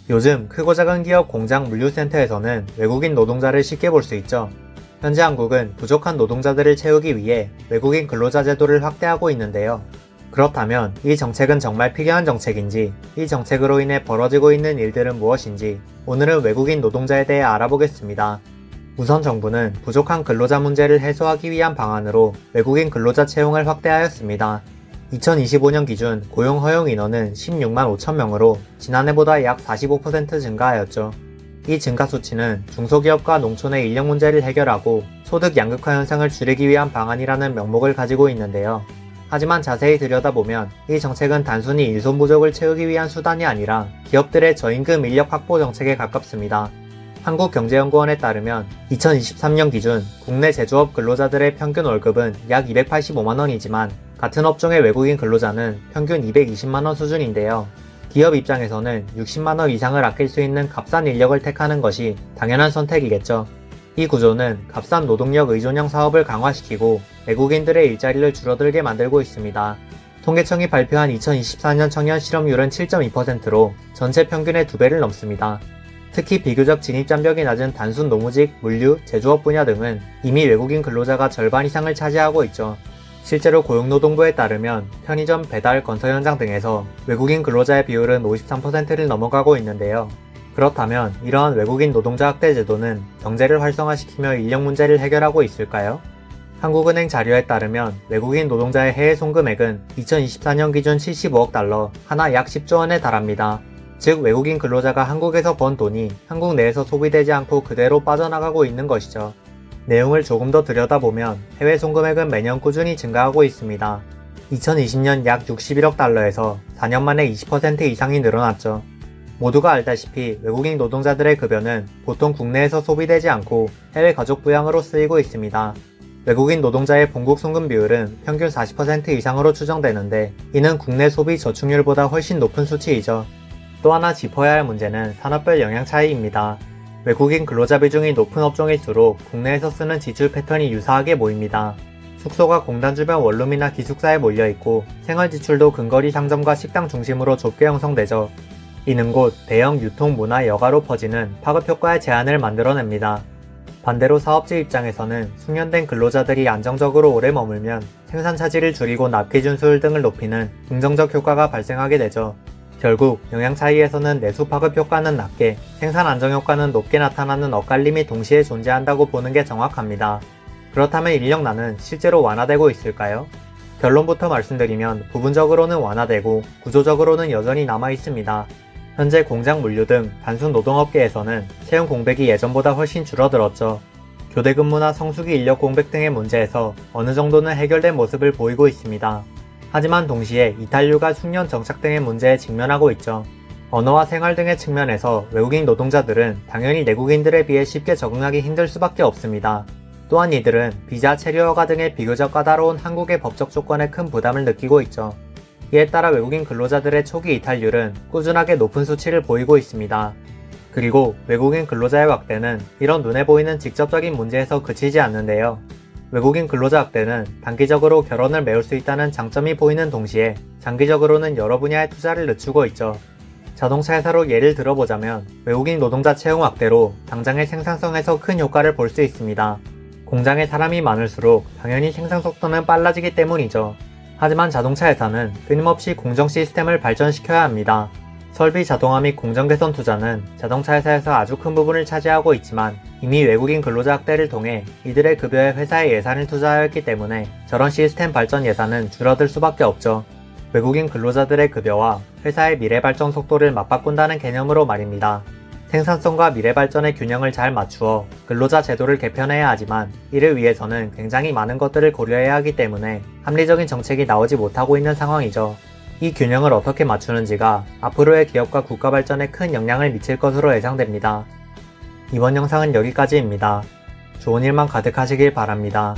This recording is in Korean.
요즘 크고 작은 기업 공장 물류센터에서는 외국인 노동자를 쉽게 볼 수 있죠. 현재 한국은 부족한 노동자들을 채우기 위해 외국인 근로자 제도를 확대하고 있는데요. 그렇다면 이 정책은 정말 필요한 정책인지, 이 정책으로 인해 벌어지고 있는 일들은 무엇인지 오늘은 외국인 노동자에 대해 알아보겠습니다. 우선 정부는 부족한 근로자 문제를 해소하기 위한 방안으로 외국인 근로자 채용을 확대하였습니다. 2025년 기준 고용 허용 인원은 16만 5천 명으로 지난해보다 약 45% 증가하였죠. 이 증가 수치는 중소기업과 농촌의 인력 문제를 해결하고 소득 양극화 현상을 줄이기 위한 방안이라는 명목을 가지고 있는데요. 하지만 자세히 들여다보면 이 정책은 단순히 일손 부족을 채우기 위한 수단이 아니라 기업들의 저임금 인력 확보 정책에 가깝습니다. 한국경제연구원에 따르면 2023년 기준 국내 제조업 근로자들의 평균 월급은 약 285만원이지만 같은 업종의 외국인 근로자는 평균 220만원 수준인데요. 기업 입장에서는 60만원 이상을 아낄 수 있는 값싼 인력을 택하는 것이 당연한 선택이겠죠. 이 구조는 값싼 노동력 의존형 사업을 강화시키고 외국인들의 일자리를 줄어들게 만들고 있습니다. 통계청이 발표한 2024년 청년 실업률은 7.2%로 전체 평균의 2배를 넘습니다. 특히 비교적 진입장벽이 낮은 단순 노무직, 물류, 제조업 분야 등은 이미 외국인 근로자가 절반 이상을 차지하고 있죠. 실제로 고용노동부에 따르면 편의점, 배달, 건설 현장 등에서 외국인 근로자의 비율은 53%를 넘어가고 있는데요. 그렇다면 이러한 외국인 노동자 확대 제도는 경제를 활성화시키며 인력 문제를 해결하고 있을까요? 한국은행 자료에 따르면 외국인 노동자의 해외 송금액은 2024년 기준 75억 달러, 하나 약 10조 원에 달합니다. 즉 외국인 근로자가 한국에서 번 돈이 한국 내에서 소비되지 않고 그대로 빠져나가고 있는 것이죠. 내용을 조금 더 들여다보면 해외 송금액은 매년 꾸준히 증가하고 있습니다. 2020년 약 61억 달러에서 4년 만에 20% 이상이 늘어났죠. 모두가 알다시피 외국인 노동자들의 급여는 보통 국내에서 소비되지 않고 해외 가족 부양으로 쓰이고 있습니다. 외국인 노동자의 본국 송금 비율은 평균 40% 이상으로 추정되는데 이는 국내 소비 저축률보다 훨씬 높은 수치이죠. 또 하나 짚어야 할 문제는 산업별 영향 차이입니다. 외국인 근로자 비중이 높은 업종일수록 국내에서 쓰는 지출 패턴이 유사하게 보입니다. 숙소가 공단 주변 원룸이나 기숙사에 몰려있고 생활 지출도 근거리 상점과 식당 중심으로 좁게 형성되죠. 이는 곧 대형 유통 문화 여가로 퍼지는 파급 효과의 제한을 만들어냅니다. 반대로 사업주 입장에서는 숙련된 근로자들이 안정적으로 오래 머물면 생산 차질을 줄이고 납기 준수율 등을 높이는 긍정적 효과가 발생하게 되죠. 결국 영양 차이에서는 내수 파급 효과는 낮게, 생산 안정 효과는 높게 나타나는 엇갈림이 동시에 존재한다고 보는 게 정확합니다. 그렇다면 인력난은 실제로 완화되고 있을까요? 결론부터 말씀드리면 부분적으로는 완화되고 구조적으로는 여전히 남아 있습니다. 현재 공장 물류 등 단순 노동업계에서는 채용 공백이 예전보다 훨씬 줄어들었죠. 교대 근무나 성수기 인력 공백 등의 문제에서 어느 정도는 해결된 모습을 보이고 있습니다. 하지만 동시에 이탈률과 숙련 정착 등의 문제에 직면하고 있죠. 언어와 생활 등의 측면에서 외국인 노동자들은 당연히 내국인들에 비해 쉽게 적응하기 힘들 수밖에 없습니다. 또한 이들은 비자, 체류 허가 등의 비교적 까다로운 한국의 법적 조건에 큰 부담을 느끼고 있죠. 이에 따라 외국인 근로자들의 초기 이탈률은 꾸준하게 높은 수치를 보이고 있습니다. 그리고 외국인 근로자의 확대는 이런 눈에 보이는 직접적인 문제에서 그치지 않는데요. 외국인 근로자 확대는 단기적으로 결혼을 메울 수 있다는 장점이 보이는 동시에 장기적으로는 여러 분야의 투자를 늦추고 있죠. 자동차 회사로 예를 들어보자면 외국인 노동자 채용 확대로 당장의 생산성에서 큰 효과를 볼 수 있습니다. 공장에 사람이 많을수록 당연히 생산 속도는 빨라지기 때문이죠. 하지만 자동차 회사는 끊임없이 공정 시스템을 발전시켜야 합니다. 설비 자동화 및 공정 개선 투자는 자동차 회사에서 아주 큰 부분을 차지하고 있지만 이미 외국인 근로자 확대를 통해 이들의 급여에 회사의 예산을 투자하였기 때문에 저런 시스템 발전 예산은 줄어들 수밖에 없죠. 외국인 근로자들의 급여와 회사의 미래 발전 속도를 맞바꾼다는 개념으로 말입니다. 생산성과 미래 발전의 균형을 잘 맞추어 근로자 제도를 개편해야 하지만 이를 위해서는 굉장히 많은 것들을 고려해야 하기 때문에 합리적인 정책이 나오지 못하고 있는 상황이죠. 이 균형을 어떻게 맞추는지가 앞으로의 기업과 국가 발전에 큰 영향을 미칠 것으로 예상됩니다. 이번 영상은 여기까지입니다. 좋은 일만 가득하시길 바랍니다.